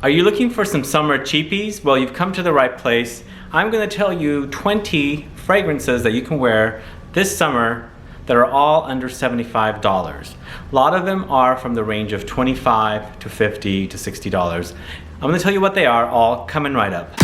Are you looking for some summer cheapies? Well, you've come to the right place. I'm going to tell you 20 fragrances that you can wear this summer that are all under $75. A lot of them are from the range of $25 to $50 to $60. I'm going to tell you what they are, all coming right up.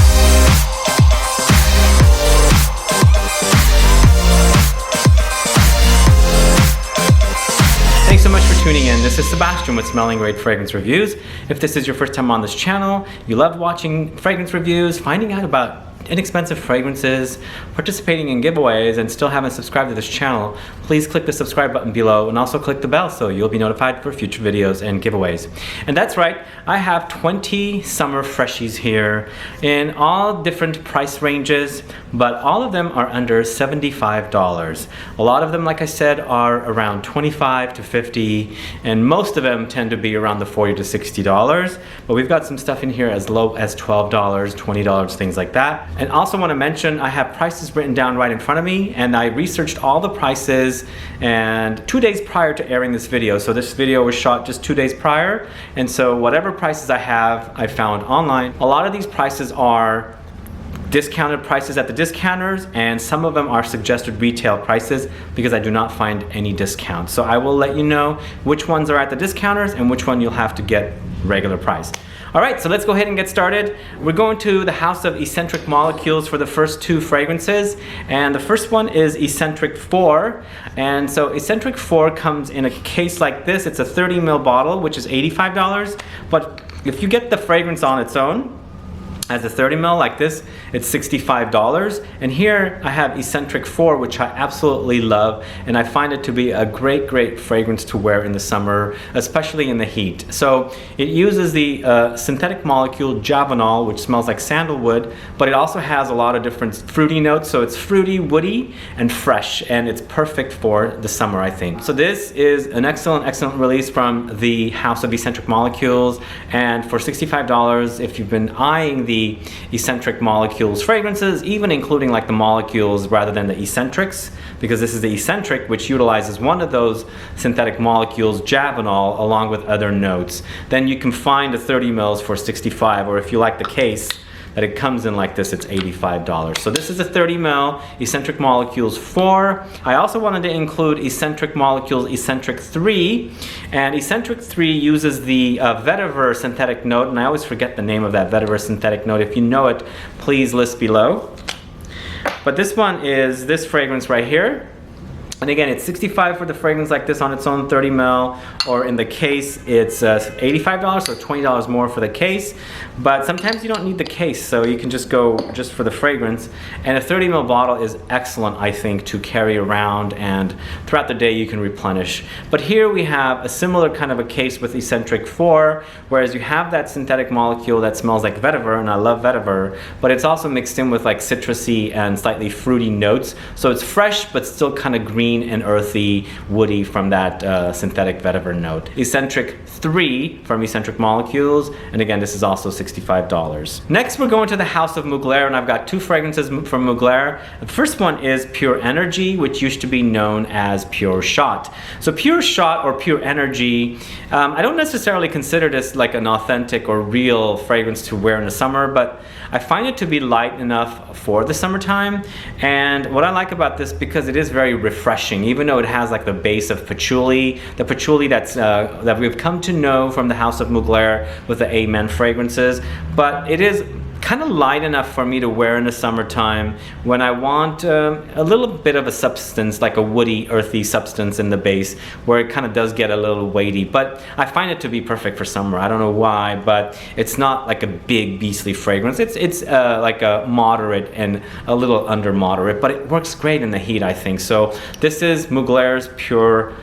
Thanks so much for tuning in. This is Sebastian with Smelling Great Fragrance Reviews. If this is your first time on this channel, you love watching fragrance reviews, finding out about inexpensive fragrances, participating in giveaways, and still haven't subscribed to this channel, please click the subscribe button below and also click the bell so you'll be notified for future videos and giveaways. And that's right, I have 20 summer freshies here in all different price ranges, but all of them are under $75. A lot of them, like I said, are around $25 to $50, and most of them tend to be around the $40 to $60. But we've got some stuff in here as low as $12, $20, things like that. And also want to mention, I have prices written down right in front of me, and I researched all the prices and 2 days prior to airing this video. So this video was shot just 2 days prior, and so whatever prices I have, I found online. A lot of these prices are discounted prices at the discounters, and some of them are suggested retail prices because I do not find any discounts. So I will let you know which ones are at the discounters and which one you'll have to get regular price. Alright, so let's go ahead and get started. We're going to the house of Escentric molecules for the first two fragrances, and the first one is Escentric 4. And so Escentric 4 comes in a case like this. It's a 30 ml bottle, which is $85, but if you get the fragrance on its own as a 30 ml like this, it's $65. And here I have Escentric 4, which I absolutely love, and I find it to be a great fragrance to wear in the summer, especially in the heat. So it uses the synthetic molecule Javanol, which smells like sandalwood, but it also has a lot of different fruity notes. So it's fruity, woody, and fresh, and it's perfect for the summer, I think. So this is an excellent release from the house of Escentric molecules, and for $65, if you've been eyeing the Escentric molecules fragrances, even including like the molecules rather than the eccentrics, because this is the Escentric, which utilizes one of those synthetic molecules, Javanol, along with other notes, then you can find the 30 mils for $65, or if you like the case that it comes in like this, it's $85. So this is a 30 ml Escentric molecules 4. I also wanted to include Escentric molecules Escentric 3, and Escentric 3 uses the vetiver synthetic note, and I always forget the name of that vetiver synthetic note. If you know it, please list below. But this one is this fragrance right here. And again, it's $65 for the fragrance like this on its own 30 ml, or in the case it's $85, so $20 more for the case. But sometimes you don't need the case, so you can just go just for the fragrance. And a 30 ml bottle is excellent, I think, to carry around, and throughout the day you can replenish. But here we have a similar kind of a case with Escentric 4, whereas you have that synthetic molecule that smells like vetiver, and I love vetiver, but it's also mixed in with like citrusy and slightly fruity notes. So it's fresh, but still kind of green and earthy, woody from that synthetic vetiver note. Escentric 3 from Escentric molecules, and again, this is also $65. Next, we're going to the house of Mugler, and I've got two fragrances from Mugler. The first one is Pure Energy, which used to be known as Pure Shot. So Pure Shot or Pure Energy, I don't necessarily consider this like an authentic or real fragrance to wear in the summer, but I find it to be light enough for the summertime. And what I like about this, because it is very refreshing, even though it has like the base of patchouli, the patchouli that's that we've come to know from the house of Mugler with the Amen fragrances, but it is kind of light enough for me to wear in the summertime when I want a little bit of a substance, like a woody, earthy substance in the base, where it kind of does get a little weighty. But I find it to be perfect for summer. I don't know why, but it's not like a big beastly fragrance. It's like a moderate and a little under moderate, but it works great in the heat, I think. So this is Mugler's Pure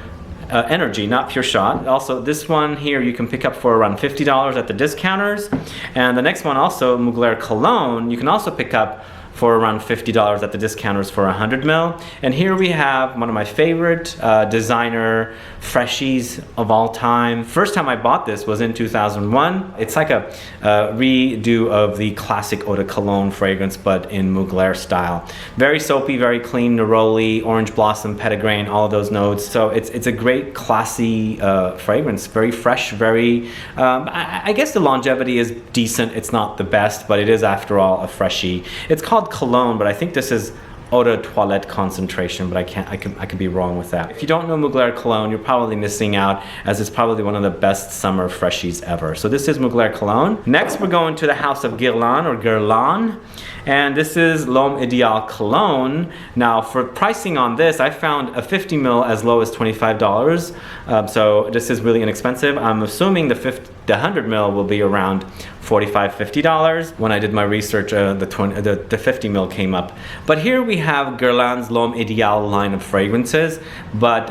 Energy, not Pure Shot. Also, this one here you can pick up for around $50 at the discounters, and the next one also, Mugler Cologne, you can also pick up for around $50 at the discounters for 100 ml. And here we have one of my favorite designer freshies of all time. First time I bought this was in 2001. It's like a redo of the classic Eau de Cologne fragrance, but in Mugler style. Very soapy, very clean, neroli, orange blossom, petitgrain, all of those notes. So it's a great classy fragrance, very fresh, very, I guess the longevity is decent. It's not the best, but it is after all a freshie. It's called Cologne, but I think this is Eau de Toilette concentration, but I could be wrong with that. If you don't know Mugler Cologne, you're probably missing out, as it's probably one of the best summer freshies ever. So this is Mugler Cologne. Next, we're going to the house of Guerlain or Guerlain, and this is L'Homme Ideal Cologne. Now, for pricing on this, I found a 50 ml as low as $25. So this is really inexpensive. I'm assuming the 100 ml will be around $45, $50. When I did my research, the 50 ml came up. But here we have Guerlain's L'Homme Ideal line of fragrances, but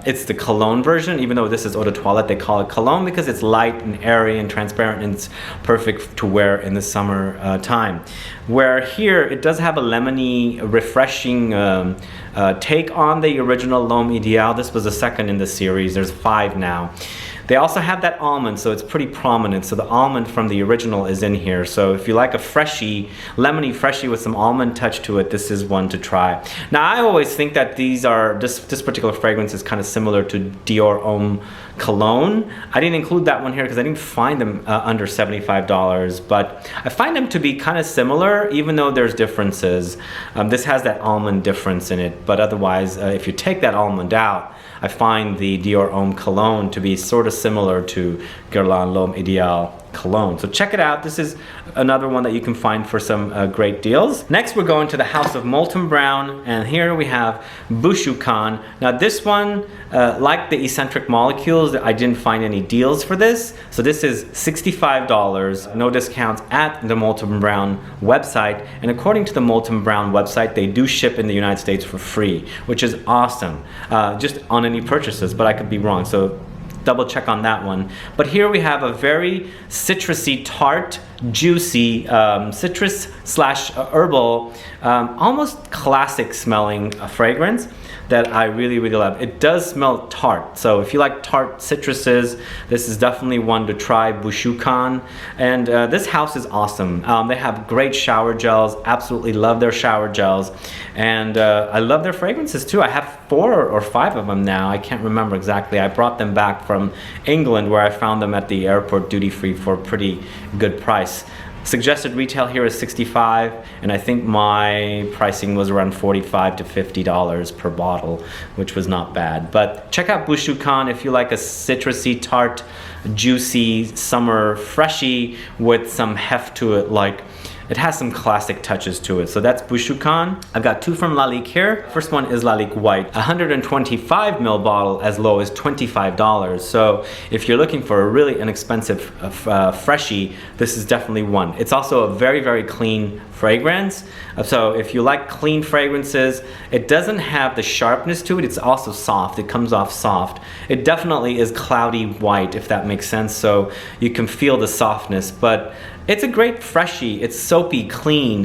it's the Cologne version. Even though this is Eau de Toilette, they call it Cologne because it's light and airy and transparent, and it's perfect to wear in the summer time. Where here, it does have a lemony, refreshing take on the original L'Homme Ideal. This was the second in the series. There's 5 now. They also have that almond, so it's pretty prominent. So the almond from the original is in here. So if you like a freshie, lemony freshie with some almond touch to it, this is one to try. Now I always think that this particular fragrance is kind of similar to Dior Homme Cologne. I didn't include that one here because I didn't find them under $75, but I find them to be kind of similar, even though there's differences. This has that almond difference in it, but otherwise, if you take that almond out, I find the Dior Homme Cologne to be sort of similar to Guerlain L'Homme Ideal Cologne. So check it out. This is another one that you can find for some great deals. Next, we're going to the house of Molton Brown, and here we have BUSHUKAN. Now this one, like the Escentric molecules, I didn't find any deals for this. So this is $65, no discounts at the Molton Brown website. And according to the Molton Brown website, they do ship in the United States for free, which is awesome, just on any purchases, but I could be wrong. So double check on that one. But here we have a very citrusy, tart, juicy, citrus slash herbal, almost classic smelling fragrance that I really, really love. It does smell tart. So if you like tart citruses, this is definitely one to try, BUSHUKAN. And this house is awesome. They have great shower gels, absolutely love their shower gels. And I love their fragrances too. I have 4 or 5 of them now. I can't remember exactly. I brought them back from England where I found them at the airport duty free for a pretty good price. Suggested retail here is $65, and I think my pricing was around $45 to $50 per bottle, which was not bad. But check out BUSHUKAN if you like a citrusy, tart, juicy summer freshie with some heft to it, like it has some classic touches to it. So that's BUSHUKAN. I've got 2 from LALIQUE here. First one is LALIQUE White, 125 ml bottle as low as $25. So if you're looking for a really inexpensive freshie, this is definitely one. It's also a very, very clean fragrance. So if you like clean fragrances, it doesn't have the sharpness to it. It's also soft. It comes off soft. It definitely is cloudy white, if that makes sense. So you can feel the softness, but it's a great freshie. It's soapy, clean,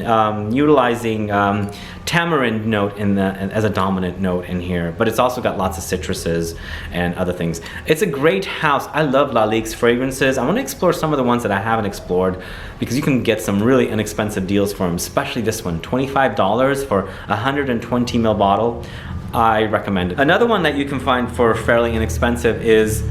utilizing tamarind note as a dominant note in here, but it's also got lots of citruses and other things. It's a great house. I love LALIQUE's fragrances. I want to explore some of the ones that I haven't explored because you can get some really inexpensive deals for them, especially this one, $25 for a 120 ml bottle. I recommend it. Another one that you can find for fairly inexpensive is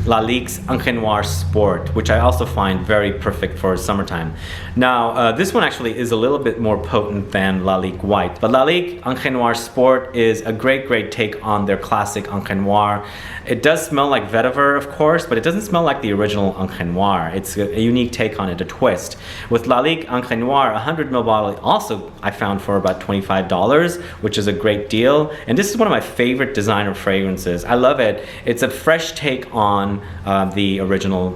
LALIQUE's ENCRE Noir Sport, which I also find very perfect for summertime. Now, this one actually is a little bit more potent than LALIQUE White, but LALIQUE ENCRE Noir Sport is a great, great take on their classic ENCRE Noir. It does smell like vetiver, of course, but it doesn't smell like the original ENCRE Noir. It's a unique take on it, a twist. With LALIQUE ENCRE Noir, a 100 ml bottle, also I found for about $25, which is a great deal. And this is one of my favorite designer fragrances. I love it. It's a fresh take on the original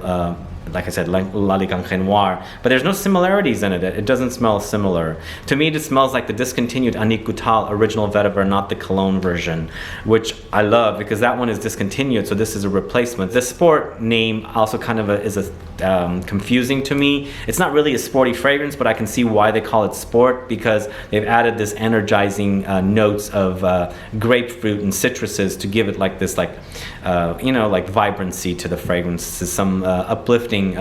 like I said, LALIQUE Noir, but there's no similarities in it. It doesn't smell similar. To me, it smells like the discontinued Annick Goutal original vetiver, not the Cologne version, which I love because that one is discontinued, so this is a replacement. The Sport name also kind of is confusing to me. It's not really a sporty fragrance, but I can see why they call it Sport, because they've added this energizing notes of grapefruit and citruses to give it like this, you know, like vibrancy to the fragrance, some uplifting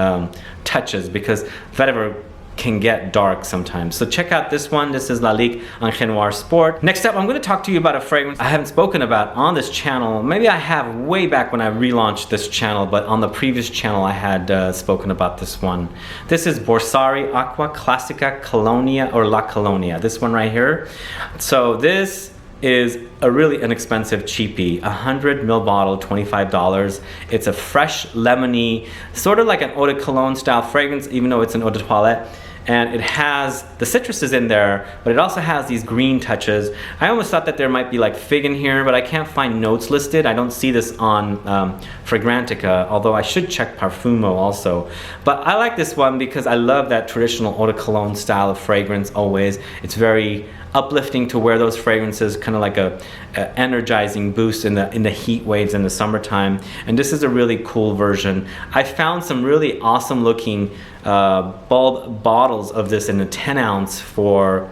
touches, because vetiver can get dark sometimes. So check out this one. This is LALIQUE Noir Sport. Next up, I'm going to talk to you about a fragrance I haven't spoken about on this channel. Maybe I have way back when I relaunched this channel, but on the previous channel I had spoken about this one. This is BORSARI ACQUA Classica Colonia, or La Colonia. This one right here. So this is a really inexpensive cheapie, 100 ml bottle, $25. It's a fresh, lemony, sort of like an eau de cologne style fragrance, even though it's an eau de toilette. And it has the citruses in there, but it also has these green touches. I almost thought that there might be like fig in here, but I can't find notes listed. I don't see this on Fragrantica, although I should check Perfume also. But I like this one because I love that traditional eau de cologne style of fragrance always. It's very uplifting to wear those fragrances, kind of like a energizing boost in the heat waves in the summertime. And this is a really cool version. I found some really awesome looking bulb bottles of this in a 10 ounce for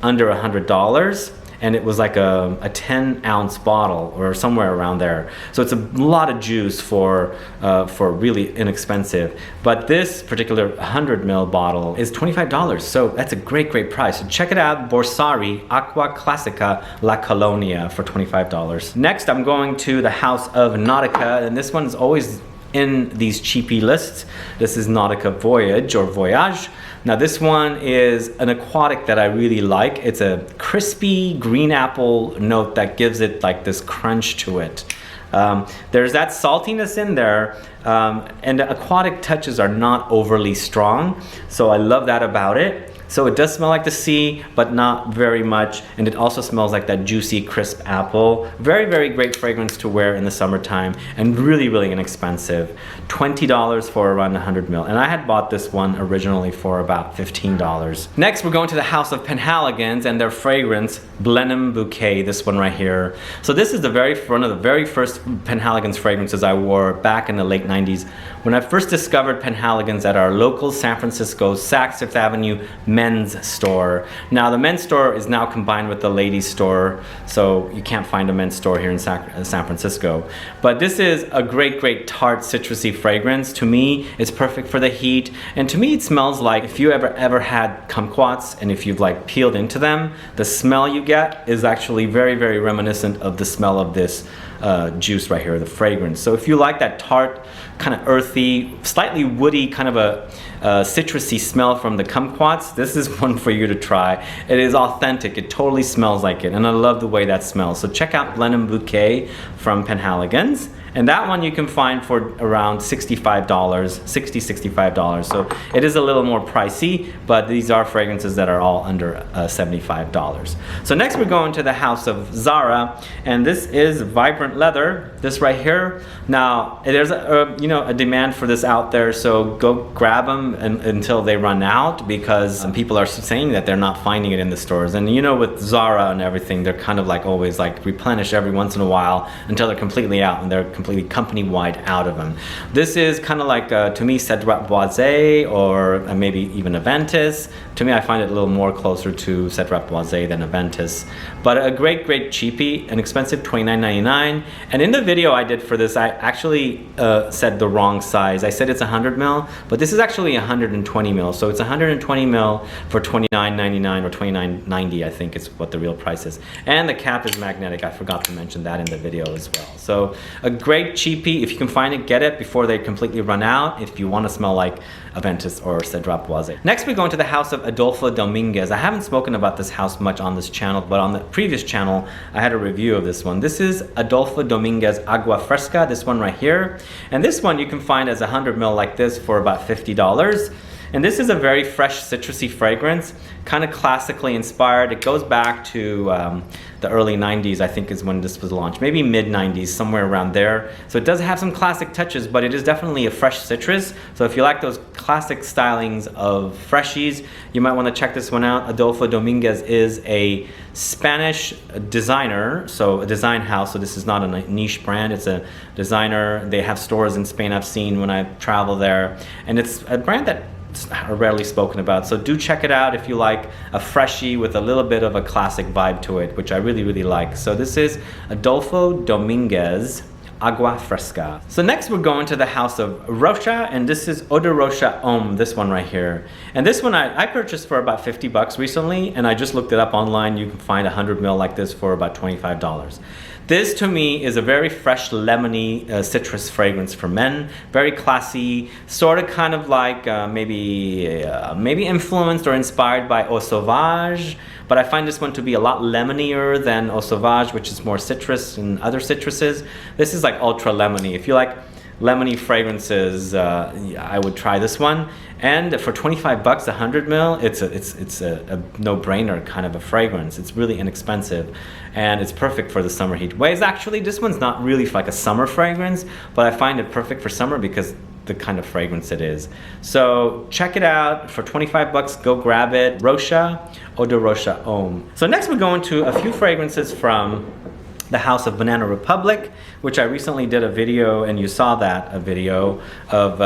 under $100, and it was like a 10 ounce bottle or somewhere around there. So it's a lot of juice for really inexpensive. But this particular 100 ml bottle is $25, so that's a great price. So check it out, BORSARI ACQUA Classica La Colonia for $25. Next, I'm going to the house of Nautica, and this one is always in these cheapie lists. This is Nautica Voyage or Voyage. Now this one is an aquatic that I really like. It's a crispy green apple note that gives it like this crunch to it. There's that saltiness in there, and the aquatic touches are not overly strong, so I love that about it. So it does smell like the sea, but not very much, and it also smells like that juicy, crisp apple. Very great fragrance to wear in the summertime, and really inexpensive. $20 for around 100 ml, and I had bought this one originally for about $15. Next, we're going to the house of PENHALIGON'S and their fragrance, BLENHEIM Bouquet, this one right here. So this is one of the very first PENHALIGON'S fragrances I wore back in the late 90s, when I first discovered PENHALIGON'S at our local San Francisco Saks Fifth Avenue men's store. Now the men's store is now combined with the ladies store, so you can't find a men's store here in San Francisco. But this is a great tart citrusy fragrance. To me, it's perfect for the heat, and to me it smells like if you ever had kumquats and if you've like peeled into them, the smell you get is actually very reminiscent of the smell of this juice right here, the fragrance. So if you like that tart, kind of earthy, slightly woody, kind of a citrusy smell from the kumquats, this is one for you to try. It is authentic, it totally smells like it, and I love the way that smells. So check out BLENHEIM Bouquet from PENHALIGON'S. And that one you can find for around $65, $65. So it is a little more pricey, but these are fragrances that are all under $75. So next we're going to the house of ZARA, and this is Vibrant Leather, this right here. Now there's a demand for this out there, so go grab them until they run out, because people are saying that they're not finding it in the stores. And you know, with ZARA and everything, they're kind of like always like replenish every once in a while until they're completely out, and they're completely company-wide out of them. This is kind of like, to me, Cedrat Boisé, or maybe even Aventus. To me, I find it a little more closer to Cedrat Boisé than Aventus. But a great cheapie, an expensive $29.99. And in the video I did for this, I actually said the wrong size. I said it's 100 ml, but this is actually 120 ml. So it's 120 ml for $29.99 or $29.90, I think is what the real price is. And the cap is magnetic. I forgot to mention that in the video as well. So a great cheapie. If you can find it, get it before they completely run out, if you want to smell like Aventus or Cedrat Boisé. Next we go into the house of ADOLFO Dominguez. I haven't spoken about this house much on this channel, but on the previous channel I had a review of this one. This is ADOLFO Dominguez Agua Fresca, this one right here. And this one you can find as 100 ml like this for about $50. And this is a very fresh citrusy fragrance, kind of classically inspired. It goes back to the early 90s, I think is when this was launched, maybe mid 90s, somewhere around there. So it does have some classic touches, but it is definitely a fresh citrus. So if you like those classic stylings of freshies, you might want to check this one out. Adolfo Dominguez is a Spanish designer, so a design house. So this is not a niche brand, it's a designer. They have stores in Spain I've seen when I travel there. And it's a brand that are rarely spoken about, so do check it out if you like a freshie with a little bit of a classic vibe to it, which I really like. So this is Adolfo Dominguez Agua Fresca. So next we're going to the house of Rocha, and this is Eau de Rocha Homme, this one right here. And this one I purchased for about 50 bucks recently, and I just looked it up online. You can find 100 ml like this for about $25. This to me is a very fresh lemony citrus fragrance for men, very classy, sort of kind of like maybe influenced or inspired by Eau Sauvage, but I find this one to be a lot lemonier than Eau Sauvage, which is more citrus and other citruses. This is like ultra lemony. If you like lemony fragrances, I would try this one. And for 25 bucks, 100 ml, it's a no-brainer kind of a fragrance. It's really inexpensive, and it's perfect for the summer heat waves. Actually, this one's not really like a summer fragrance, but I find it perfect for summer because the kind of fragrance it is. So check it out for 25 bucks. Go grab it. Rocha, Eau de Rocha Homme. So next we're going to a few fragrances from the House of Banana Republic, which I recently did a video, and you saw that, a video of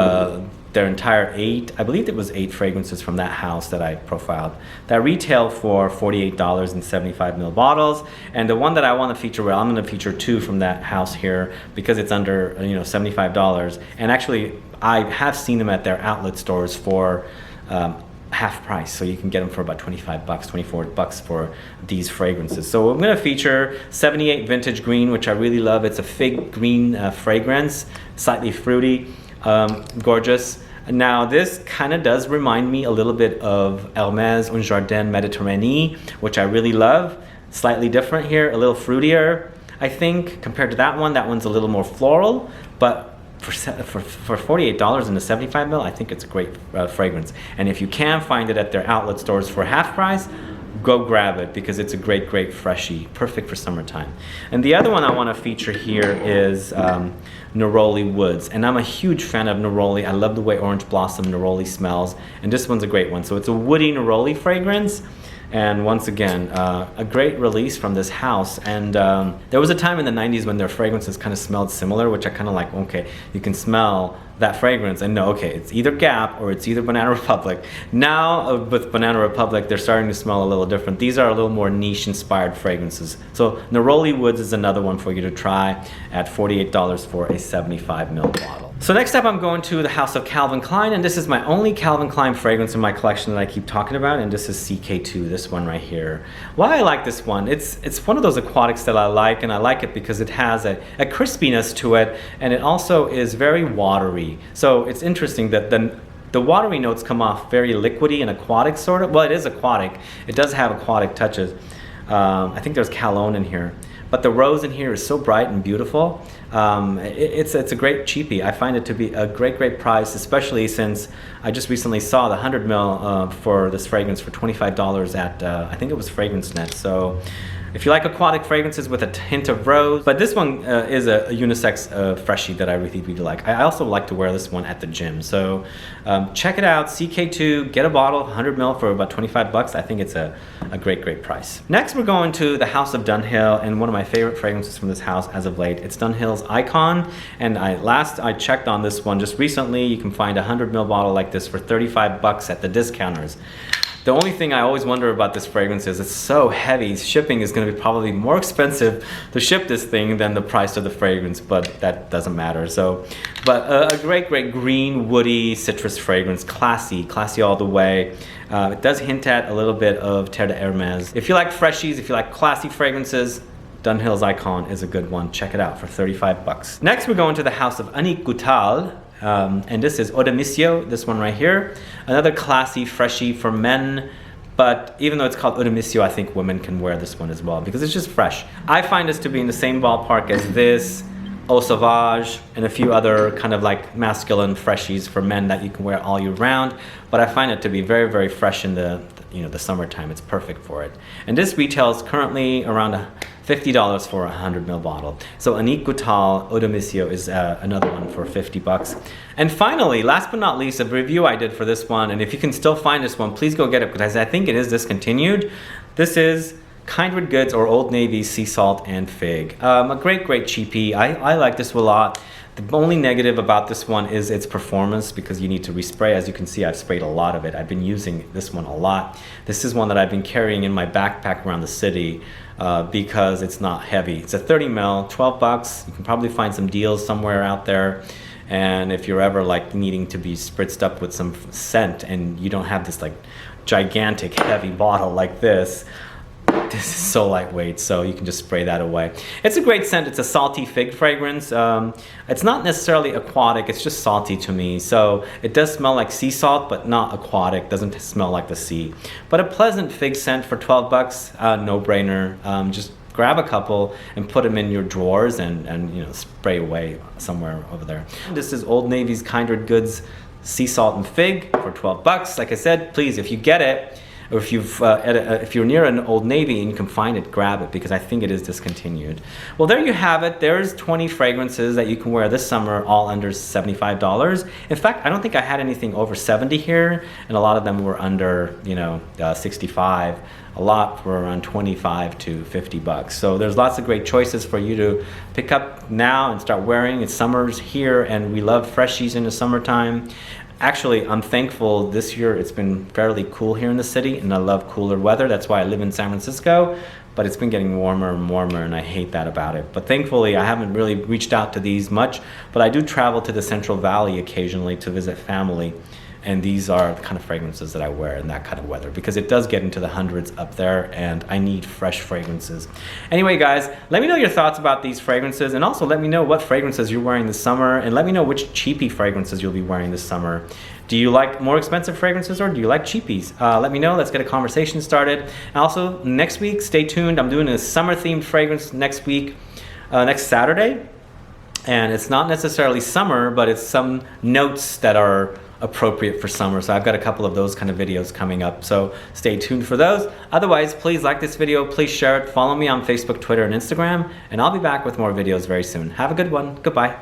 their entire I believe it was 8 fragrances from that house that I profiled, that retail for $48 in 75 ml bottles. And the one that I want to feature, well, I'm going to feature 2 from that house here because it's under $75. And actually, I have seen them at their outlet stores for half price, so you can get them for about 25 bucks, 24 bucks for these fragrances. So I'm going to feature 78 Vintage Green, which I really love. It's a fig green fragrance, slightly fruity, gorgeous. Now this kind of does remind me a little bit of Hermès Un Jardin Méditerranée, which I really love. Slightly different here, a little fruitier, I think, compared to that one. That one's a little more floral, but for $48 in the 75 ml, I think it's a great fragrance. And if you can find it at their outlet stores for half price, go grab it because it's a great freshie, perfect for summertime. And the other one I want to feature here is Neroli Woods. And I'm a huge fan of Neroli. I love the way Orange Blossom Neroli smells. And this one's a great one. So it's a woody Neroli fragrance. And once again, a great release from this house. And there was a time in the 90s when their fragrances kind of smelled similar, which I kind of like, okay, you can smell that fragrance and know, okay, it's either Gap or it's either Banana Republic. Now with Banana Republic, they're starting to smell a little different. These are a little more niche inspired fragrances. So Neroli Woods is another one for you to try at $48 for a 75 ml bottle. So next up I'm going to the House of Calvin Klein, and this is my only Calvin Klein fragrance in my collection that I keep talking about, and this is CK2, this one right here. Why I like this one, it's one of those aquatics that I like, and I like it because it has a crispiness to it, and it also is very watery. So it's interesting that the watery notes come off very liquidy and aquatic sort of. Well, it is aquatic. It does have aquatic touches. I think there's Cologne in here. But the rose in here is so bright and beautiful. It's a great cheapie. I find it to be a great price, especially since I just recently saw the 100 ml for this fragrance for $25 at, I think it was Fragrance Net. So if you like aquatic fragrances with a hint of rose, but this one is a unisex freshie that I really like. I also like to wear this one at the gym. So check it out, CK2, get a bottle, 100 ml for about 25 bucks. I think it's a great price. Next, we're going to the House of Dunhill, and one of my favorite fragrances from this house as of late. It's Dunhill's Icon, and I checked on this one just recently. You can find a 100 ml bottle like this for 35 bucks at the discounters. The only thing I always wonder about this fragrance is it's so heavy. Shipping is going to be probably more expensive to ship this thing than the price of the fragrance, but that doesn't matter. So, but a great green, woody, citrus fragrance, classy all the way. It does hint at a little bit of Terre de Hermès. If you like freshies, if you like classy fragrances, Dunhill's Icon is a good one. Check it out for 35 bucks. Next, we're going to the House of Annick Goutal. And this is Eau de Missio, this one right here. Another classy freshie for men, but even though it's called Eau de Missio, I think women can wear this one as well because it's just fresh. I find this to be in the same ballpark as this, Eau Sauvage, and a few other kind of like masculine freshies for men that you can wear all year round. But I find it to be very, very fresh in the the summertime. It's perfect for it. And this retails currently around $50 for a 100 ml bottle. So an Equatal Eau de Mission is another one for 50 bucks. And finally, last but not least, a review I did for this one, and if you can still find this one, please go get it because I think it is discontinued. This is Kindred Goods or Old Navy Sea Salt and Fig. A great cheapie. I like this one a lot. The only negative about this one is its performance because you need to respray. As you can see, I've sprayed a lot of it. I've been using this one a lot. This is one that I've been carrying in my backpack around the city because it's not heavy. It's a 30 ml, 12 bucks. You can probably find some deals somewhere out there. And if you're ever like needing to be spritzed up with some scent and you don't have this like gigantic heavy bottle like this is so lightweight, so you can just spray that away. It's a great scent. It's a salty fig fragrance. It's not necessarily aquatic, it's just salty to me. So it does smell like sea salt, but not aquatic. Doesn't smell like the sea. But a pleasant fig scent for 12 bucks, no brainer. Just grab a couple and put them in your drawers and spray away somewhere over there. This is Old Navy's Kindred Goods Sea Salt and Fig for 12 bucks. Like I said, please, if you get it, or if you're near an Old Navy and you can find it, grab it because I think it is discontinued. Well, there you have it. There's 20 fragrances that you can wear this summer, all under $75. In fact, I don't think I had anything over 70 here, and a lot of them were under 65. A lot were around 25 to 50 bucks. So there's lots of great choices for you to pick up now and start wearing. It's summer's here, and we love freshies in the summertime. Actually, I'm thankful this year it's been fairly cool here in the city, and I love cooler weather. That's why I live in San Francisco, but it's been getting warmer and warmer, and I hate that about it. But thankfully, I haven't really reached out to these much, but I do travel to the Central Valley occasionally to visit family, and these are the kind of fragrances that I wear in that kind of weather because it does get into the hundreds up there, and I need fresh fragrances. Anyway, guys, let me know your thoughts about these fragrances, and also let me know what fragrances you're wearing this summer, and let me know which cheapie fragrances you'll be wearing this summer. Do you like more expensive fragrances or do you like cheapies? Let me know. Let's get a conversation started. And also, next week, stay tuned. I'm doing a summer-themed fragrance next week, next Saturday. And it's not necessarily summer, but it's some notes that are appropriate for summer. So I've got a couple of those kind of videos coming up. So stay tuned for those. Otherwise, please like this video. Please share it. Follow me on Facebook, Twitter, and Instagram. And I'll be back with more videos very soon. Have a good one. Goodbye.